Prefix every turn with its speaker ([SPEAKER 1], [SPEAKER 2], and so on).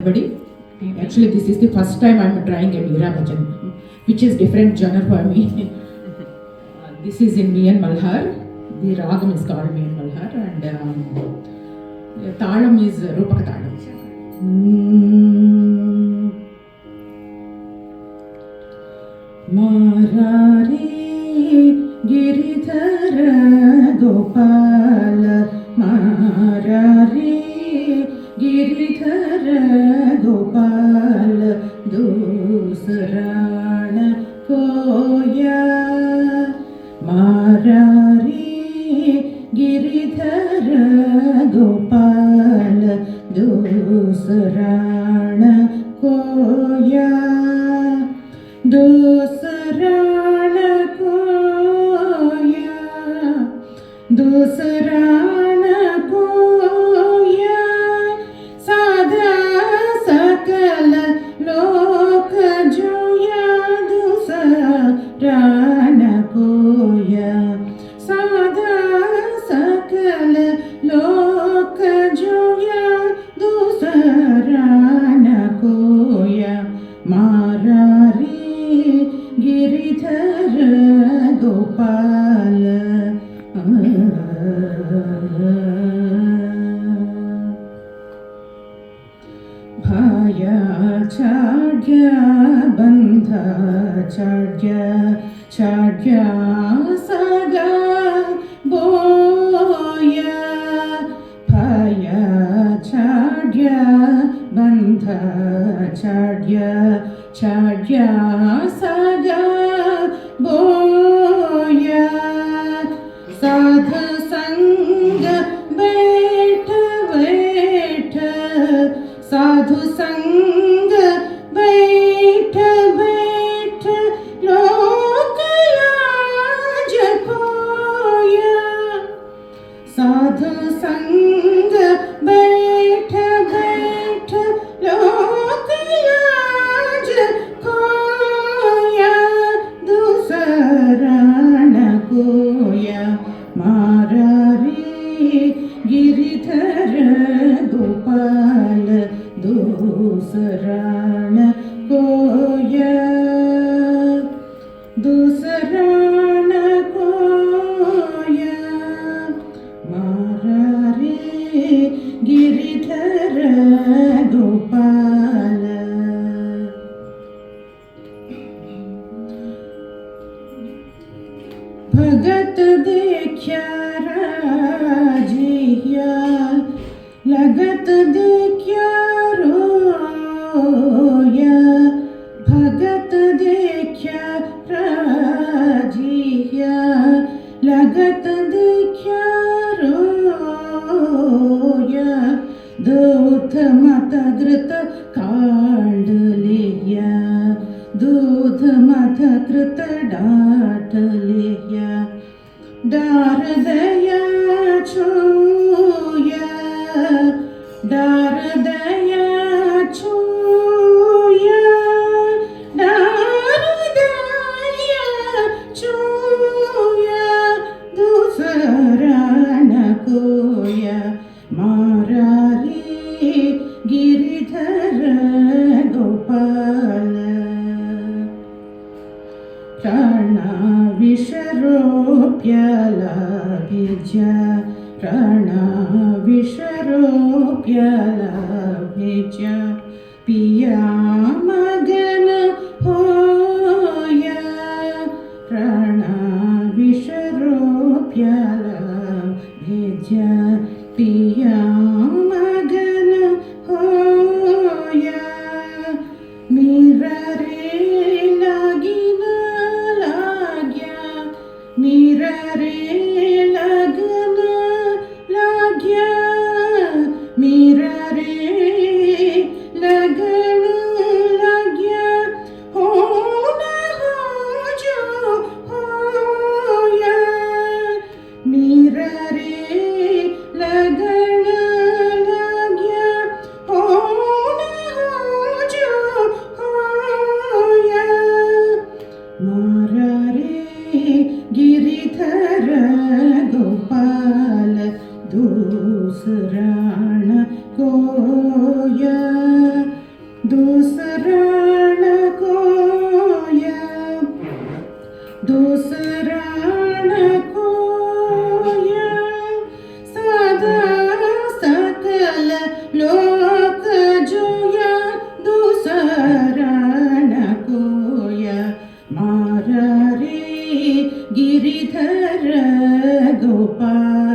[SPEAKER 1] Everybody, actually, this is the first time I'm trying a Meera Bhajan, which is different genre for me. This is in Miyan Malhar. The ragam is called Miyan Malhar, and the talam is Rupaka talam. Marari Giridhara Gopala Marari Giridhara Gopala Dusrana Koya Marari Giridhara Gopala Dusrana Koya Dusrana Koya Dusrana Koya Sada Sakala Loka Joya Dusrana Koya Sada Sakala Loka Joya Dusrana Koya Marari Giridhara Gopala Bhaya Chadya Bandha Chadya Chadya Saga Boya Bhaya Chadya Bandha Chadya Chadya Saga Boya Sadhu Sangha Baitha Baitha Sadhu Sangha Baitha Baitha Lokayaj Koya Sadhu Sangha Baitha Baitha Lokayaj Koya Dusrana Koya Marari Giridhara Gopala Dusrana Koya Dusrana Koya Marari Giridhara Gopala Bhagat Dekhya Rajiya Lagat Dekhya Roya Bhagat Dekhya Rajiya Lagat Dekhya Roya Dut Mata Grita Kandliya Dut Mata Grita Datliya Daradaya Choya Daradaya Choya Daradaya Choya Dusrana Koya Marari Giridhara Gopala Prana Visharopya Labhija Prana Visharopya Labhija Piya Magana Hoya Prana Visharopya Labhija Piya Magana Hoya Mirare Lagina Lagya Mirare Lagana Lagya Mirare Lagana सकल लोक जोया दूसरा न कोया मारा रे गिरिधर गोपाल।